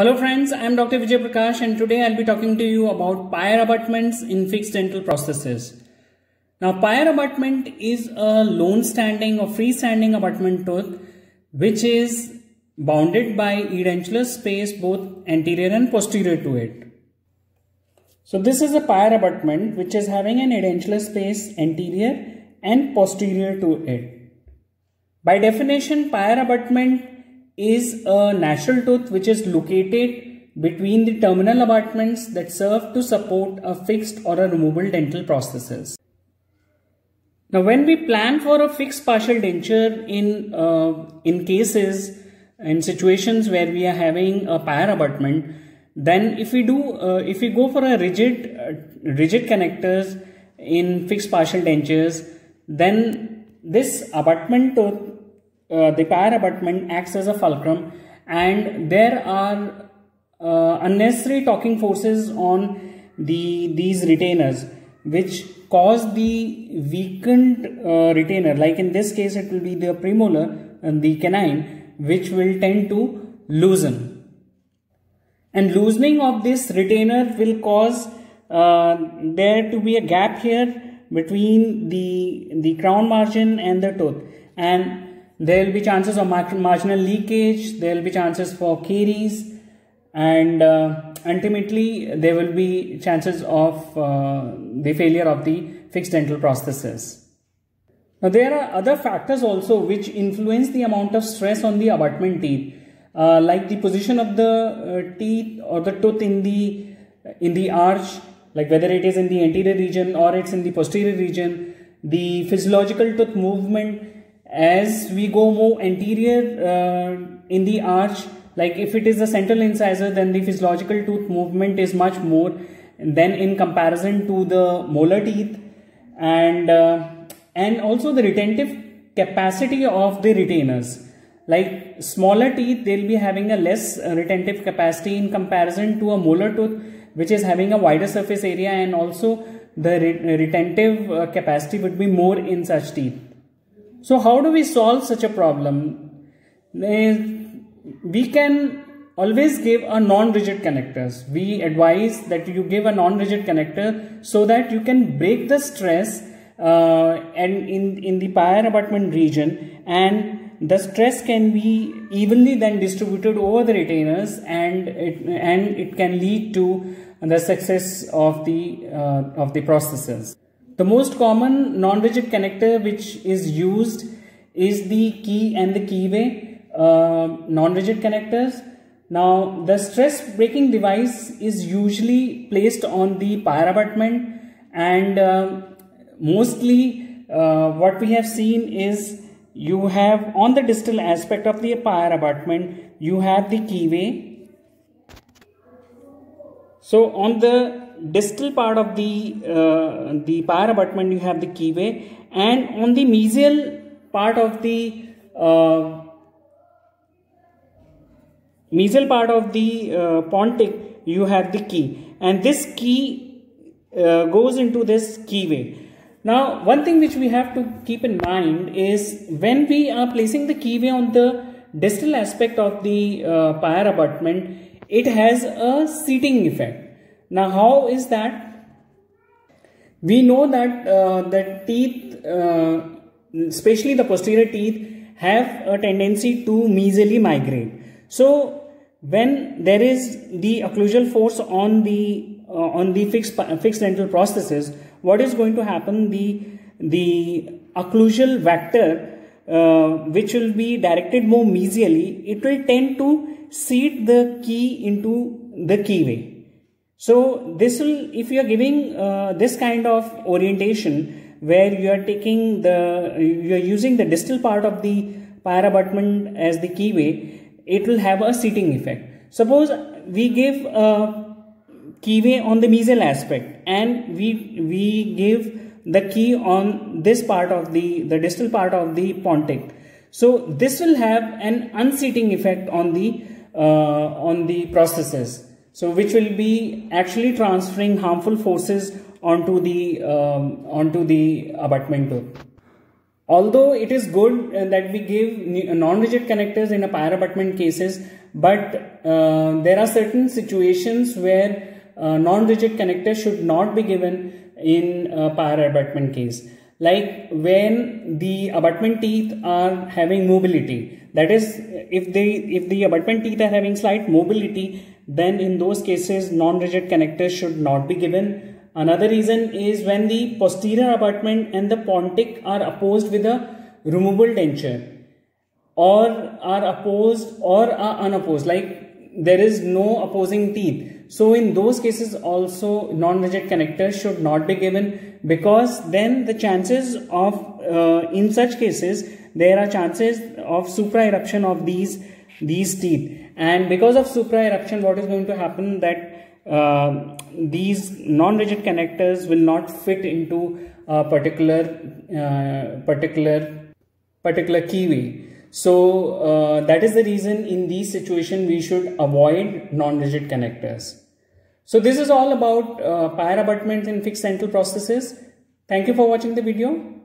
Hello friends, I am Dr. Vijay Prakash and today I'll be talking to you about pyre abutments in fixed dental prostheses. Now pyre abutment is a lone standing or freestanding abutment tooth which is bounded by edentulous space both anterior and posterior to it. So this is a pyre abutment which is having an edentulous space anterior and posterior to it. By definition, pyre abutment is a natural tooth which is located between the terminal abutments that serve to support a fixed or a removable dental prosthesis. Now when we plan for a fixed partial denture in cases and situations where we are having a pyre abutment, then if we go for a rigid connectors in fixed partial dentures, then this abutment tooth, the pyre abutment acts as a fulcrum, and there are unnecessary torquing forces on these retainers which cause the weakened retainer, like in this case it will be the premolar and the canine, which will tend to loosen. And loosening of this retainer will cause there to be a gap here between the crown margin and the tooth, and there will be chances of marginal leakage, there will be chances for caries, and ultimately there will be chances of the failure of the fixed dental prosthesis. Now there are other factors also which influence the amount of stress on the abutment teeth, like the position of the teeth or the tooth in the arch, like whether it is in the anterior region or it's in the posterior region, the physiological tooth movement. As we go more anterior in the arch, like if it is the central incisor, then the physiological tooth movement is much more than in comparison to the molar teeth, and also the retentive capacity of the retainers. Like smaller teeth, they'll be having a less retentive capacity in comparison to a molar tooth, which is having a wider surface area, and also the retentive capacity would be more in such teeth. So how do we solve such a problem? We can always give a non-rigid connectors. We advise that you give a non-rigid connector so that you can break the stress and in the pyre abutment region, and the stress can be evenly then distributed over the retainers, and it can lead to the success of the prosthesis. The most common non-rigid connector which is used is the key and the keyway non-rigid connectors. Now the stress breaking device is usually placed on the pyre abutment, and mostly what we have seen is you have on the distal aspect of the pyre abutment you have the keyway. So on the distal part of the pyre abutment you have the keyway, and on the mesial part of the pontic you have the key, and this key goes into this keyway. Now one thing which we have to keep in mind is when we are placing the keyway on the distal aspect of the pyre abutment, it has a seating effect. Now how is that? We know that the teeth, especially the posterior teeth, have a tendency to mesially migrate. So when there is the occlusal force on the fixed dental prosthesis, what is going to happen? The occlusal vector, which will be directed more mesially, it will tend to seat the key into the keyway. So this will, if you are giving this kind of orientation where you are using the distal part of the pyre abutment as the keyway, it will have a seating effect. Suppose we give a keyway on the mesial aspect and we give the key on this part of the distal part of the pontic. So this will have an unseating effect on the prosthesis. So which will be actually transferring harmful forces onto the abutment tooth. Although it is good that we give non-rigid connectors in a pyre abutment cases, but there are certain situations where non-rigid connectors should not be given in pyre abutment case, like when the abutment teeth are having mobility. That is, if the abutment teeth are having slight mobility, then in those cases non-rigid connectors should not be given. Another reason is when the posterior abutment and the pontic are opposed with a removable denture, or are opposed or are unopposed, like there is no opposing teeth. So in those cases also non-rigid connectors should not be given, because then the chances of in such cases there are chances of supra-eruption of these teeth, and because of supra-eruption what is going to happen, that these non-rigid connectors will not fit into a particular keyway. So that is the reason in these situations we should avoid non-rigid connectors. So this is all about pyre abutments in fixed dental prosthesis. Thank you for watching the video.